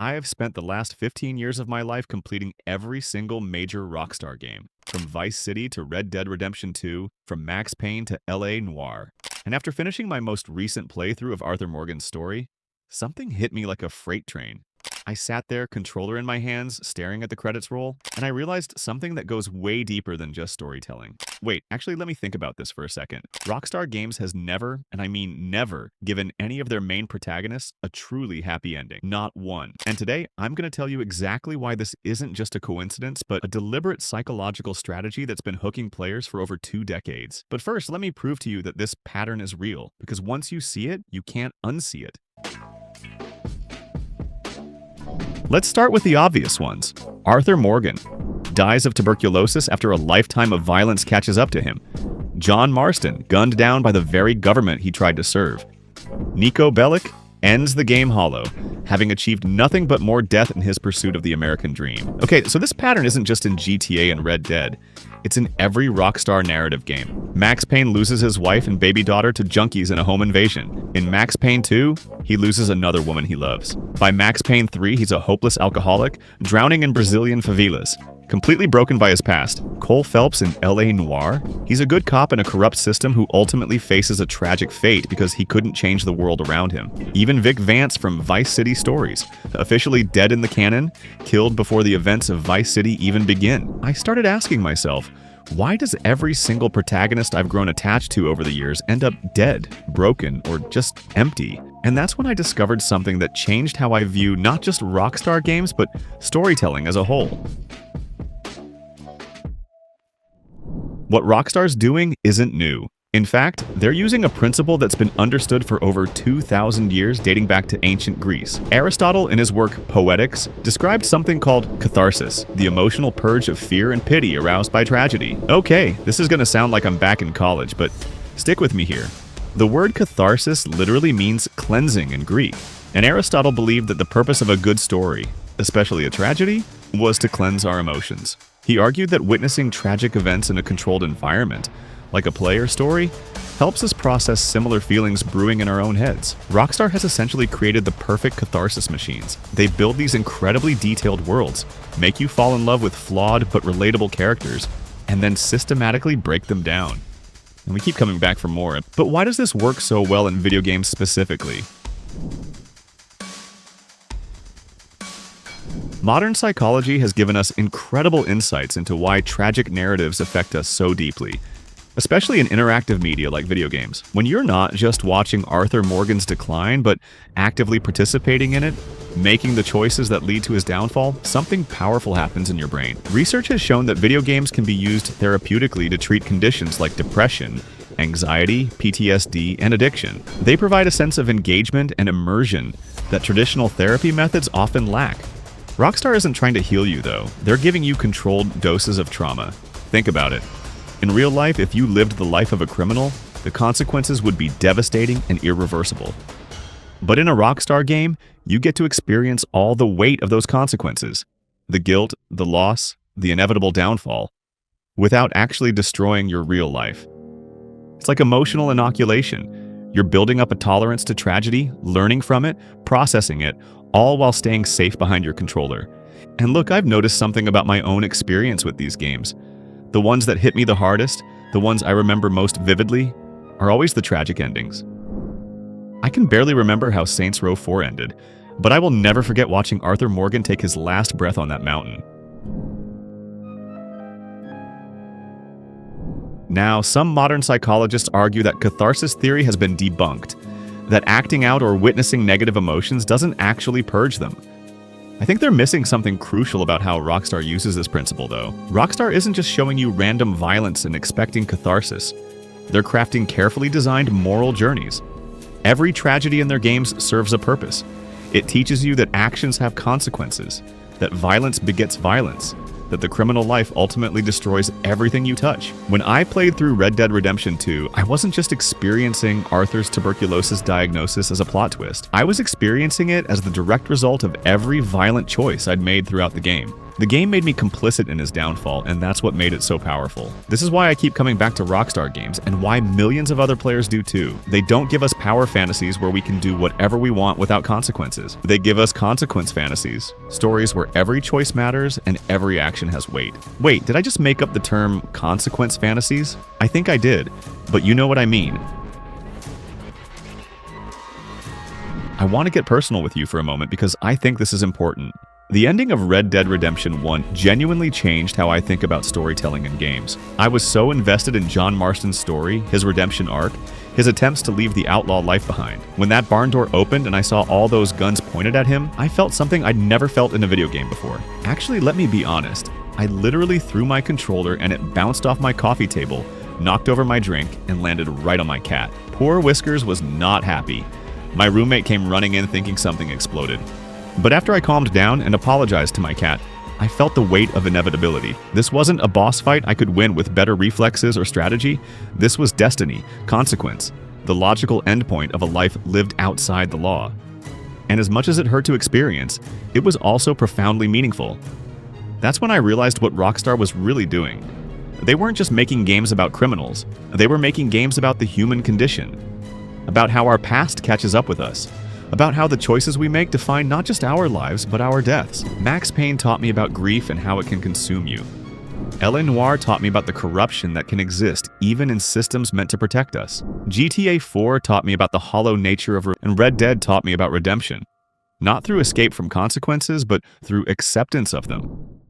I have spent the last 15 years of my life completing every single major Rockstar game, from Vice City to Red Dead Redemption 2, from Max Payne to LA Noire. And after finishing my most recent playthrough of Arthur Morgan's story, something hit me like a freight train. I sat there, controller in my hands, staring at the credits roll, and I realized something that goes way deeper than just storytelling. Wait, actually, let me think about this for a second. Rockstar Games has never, and I mean never, given any of their main protagonists a truly happy ending. Not one. And today, I'm going to tell you exactly why this isn't just a coincidence, but a deliberate psychological strategy that's been hooking players for over 2 decades. But first, let me prove to you that this pattern is real, because once you see it, you can't unsee it. Let's start with the obvious ones. Arthur Morgan dies of tuberculosis after a lifetime of violence catches up to him. John Marston, gunned down by the very government he tried to serve. Niko Bellic ends the game hollow, having achieved nothing but more death in his pursuit of the American dream. Okay, so this pattern isn't just in GTA and Red Dead. It's in every Rockstar narrative game. Max Payne loses his wife and baby daughter to junkies in a home invasion. In Max Payne 2, he loses another woman he loves. By Max Payne 3, he's a hopeless alcoholic, drowning in Brazilian favelas. Completely broken by his past. Cole Phelps in LA Noire? He's a good cop in a corrupt system who ultimately faces a tragic fate because he couldn't change the world around him. Even Vic Vance from Vice City Stories, officially dead in the canon, killed before the events of Vice City even begin. I started asking myself, why does every single protagonist I've grown attached to over the years end up dead, broken, or just empty? And that's when I discovered something that changed how I view not just Rockstar games, but storytelling as a whole. What Rockstar's doing isn't new. In fact, they're using a principle that's been understood for over 2,000 years, dating back to ancient Greece. Aristotle, in his work Poetics, described something called catharsis, the emotional purge of fear and pity aroused by tragedy. Okay, this is going to sound like I'm back in college, but stick with me here. The word catharsis literally means cleansing in Greek, and Aristotle believed that the purpose of a good story, especially a tragedy, was to cleanse our emotions. He argued that witnessing tragic events in a controlled environment, like a player story, helps us process similar feelings brewing in our own heads. Rockstar has essentially created the perfect catharsis machines. They build these incredibly detailed worlds, make you fall in love with flawed but relatable characters, and then systematically break them down. And we keep coming back for more. But why does this work so well in video games specifically? Modern psychology has given us incredible insights into why tragic narratives affect us so deeply, especially in interactive media like video games. When you're not just watching Arthur Morgan's decline, but actively participating in it, making the choices that lead to his downfall, something powerful happens in your brain. Research has shown that video games can be used therapeutically to treat conditions like depression, anxiety, PTSD, and addiction. They provide a sense of engagement and immersion that traditional therapy methods often lack. Rockstar isn't trying to heal you, though. They're giving you controlled doses of trauma. Think about it. In real life, if you lived the life of a criminal, the consequences would be devastating and irreversible. But in a Rockstar game, you get to experience all the weight of those consequences. The guilt, the loss, the inevitable downfall, without actually destroying your real life. It's like emotional inoculation. You're building up a tolerance to tragedy, learning from it, processing it, all while staying safe behind your controller. And look, I've noticed something about my own experience with these games. The ones that hit me the hardest, the ones I remember most vividly, are always the tragic endings. I can barely remember how Saints Row 4 ended, but I will never forget watching Arthur Morgan take his last breath on that mountain. Now, some modern psychologists argue that catharsis theory has been debunked, that acting out or witnessing negative emotions doesn't actually purge them. I think they're missing something crucial about how Rockstar uses this principle, though. Rockstar isn't just showing you random violence and expecting catharsis. They're crafting carefully designed moral journeys. Every tragedy in their games serves a purpose. It teaches you that actions have consequences, that violence begets violence, that the criminal life ultimately destroys everything you touch. When I played through Red Dead Redemption 2, I wasn't just experiencing Arthur's tuberculosis diagnosis as a plot twist. I was experiencing it as the direct result of every violent choice I'd made throughout the game. The game made me complicit in his downfall, and that's what made it so powerful. This is why I keep coming back to Rockstar games, and why millions of other players do too. They don't give us power fantasies where we can do whatever we want without consequences. They give us consequence fantasies, stories where every choice matters and every action has weight. Wait, did I just make up the term consequence fantasies? I think I did, but you know what I mean. I want to get personal with you for a moment because I think this is important. The ending of Red Dead Redemption 1 genuinely changed how I think about storytelling in games. I was so invested in John Marston's story, his redemption arc, his attempts to leave the outlaw life behind. When that barn door opened and I saw all those guns pointed at him, I felt something I'd never felt in a video game before. Actually, let me be honest. I literally threw my controller and it bounced off my coffee table, knocked over my drink, and landed right on my cat. Poor Whiskers was not happy. My roommate came running in thinking something exploded. But after I calmed down and apologized to my cat, I felt the weight of inevitability. This wasn't a boss fight I could win with better reflexes or strategy. This was destiny, consequence, the logical endpoint of a life lived outside the law. And as much as it hurt to experience, it was also profoundly meaningful. That's when I realized what Rockstar was really doing. They weren't just making games about criminals. They were making games about the human condition, about how our past catches up with us, about how the choices we make define not just our lives, but our deaths. Max Payne taught me about grief and how it can consume you. L.A. Noire taught me about the corruption that can exist even in systems meant to protect us. GTA 4 taught me about the hollow nature of and Red Dead taught me about redemption. Not through escape from consequences, but through acceptance of them.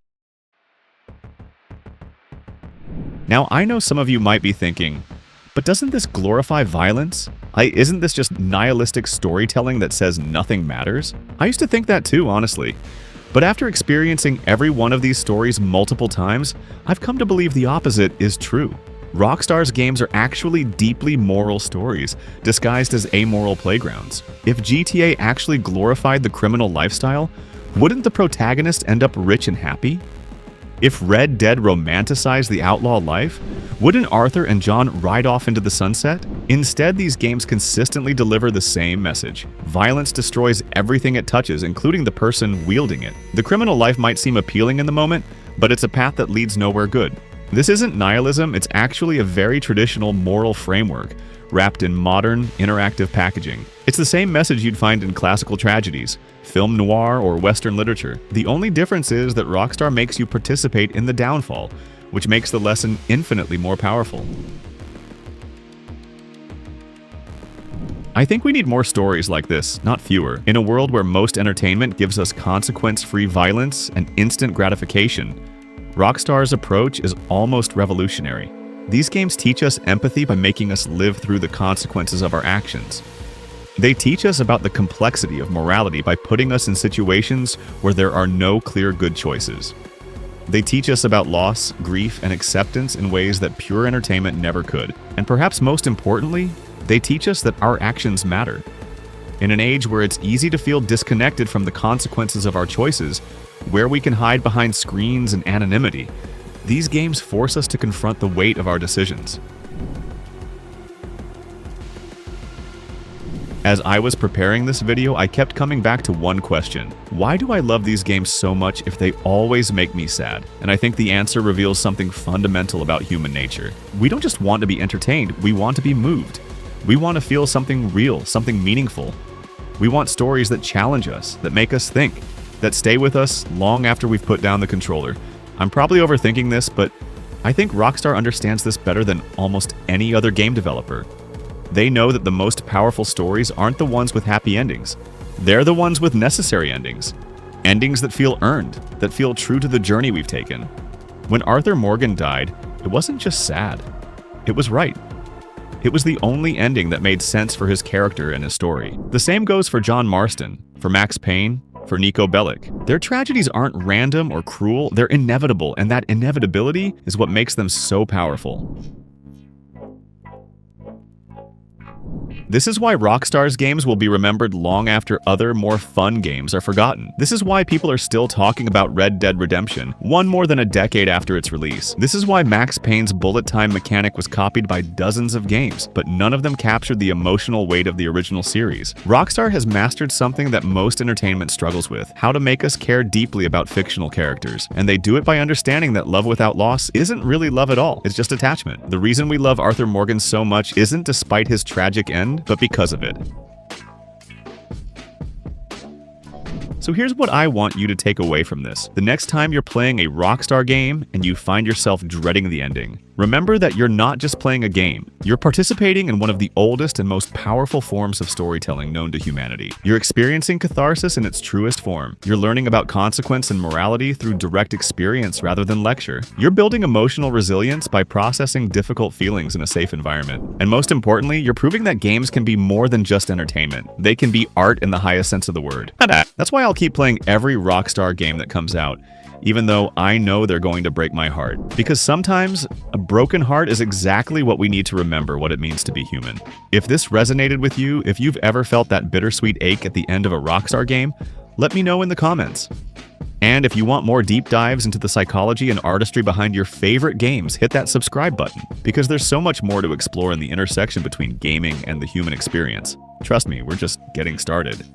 Now, I know some of you might be thinking, but doesn't this glorify violence? Isn't this just nihilistic storytelling that says nothing matters? I used to think that too, honestly. But after experiencing every one of these stories multiple times, I've come to believe the opposite is true. Rockstar's games are actually deeply moral stories, disguised as amoral playgrounds. If GTA actually glorified the criminal lifestyle, wouldn't the protagonist end up rich and happy? If Red Dead romanticized the outlaw life, wouldn't Arthur and John ride off into the sunset? Instead, these games consistently deliver the same message. Violence destroys everything it touches, including the person wielding it. The criminal life might seem appealing in the moment, but it's a path that leads nowhere good. This isn't nihilism, it's actually a very traditional moral framework, wrapped in modern, interactive packaging. It's the same message you'd find in classical tragedies, film noir, or Western literature. The only difference is that Rockstar makes you participate in the downfall, which makes the lesson infinitely more powerful. I think we need more stories like this, not fewer. In a world where most entertainment gives us consequence-free violence and instant gratification, Rockstar's approach is almost revolutionary. These games teach us empathy by making us live through the consequences of our actions. They teach us about the complexity of morality by putting us in situations where there are no clear good choices. They teach us about loss, grief, and acceptance in ways that pure entertainment never could. And perhaps most importantly, they teach us that our actions matter. In an age where it's easy to feel disconnected from the consequences of our choices, where we can hide behind screens and anonymity, these games force us to confront the weight of our decisions. As I was preparing this video, I kept coming back to one question. Why do I love these games so much if they always make me sad? And I think the answer reveals something fundamental about human nature. We don't just want to be entertained, we want to be moved. We want to feel something real, something meaningful. We want stories that challenge us, that make us think, that stay with us long after we've put down the controller. I'm probably overthinking this, but I think Rockstar understands this better than almost any other game developer. They know that the most powerful stories aren't the ones with happy endings. They're the ones with necessary endings. Endings that feel earned, that feel true to the journey we've taken. When Arthur Morgan died, it wasn't just sad. It was right. It was the only ending that made sense for his character and his story. The same goes for John Marston, for Max Payne, for Niko Bellic. Their tragedies aren't random or cruel, they're inevitable, and that inevitability is what makes them so powerful. This is why Rockstar's games will be remembered long after other, more fun games are forgotten. This is why people are still talking about Red Dead Redemption, one more than a decade after its release. This is why Max Payne's bullet time mechanic was copied by dozens of games, but none of them captured the emotional weight of the original series. Rockstar has mastered something that most entertainment struggles with: how to make us care deeply about fictional characters. And they do it by understanding that love without loss isn't really love at all, it's just attachment. The reason we love Arthur Morgan so much isn't despite his tragic end, but because of it. So here's what I want you to take away from this. The next time you're playing a Rockstar game and you find yourself dreading the ending, remember that you're not just playing a game. You're participating in one of the oldest and most powerful forms of storytelling known to humanity. You're experiencing catharsis in its truest form. You're learning about consequence and morality through direct experience rather than lecture. You're building emotional resilience by processing difficult feelings in a safe environment. And most importantly, you're proving that games can be more than just entertainment. They can be art in the highest sense of the word. That's why I'll keep playing every Rockstar game that comes out, even though I know they're going to break my heart. Because sometimes a broken heart is exactly what we need to remember what it means to be human. If this resonated with you, if you've ever felt that bittersweet ache at the end of a Rockstar game, let me know in the comments. And if you want more deep dives into the psychology and artistry behind your favorite games, hit that subscribe button, because there's so much more to explore in the intersection between gaming and the human experience. Trust me, we're just getting started.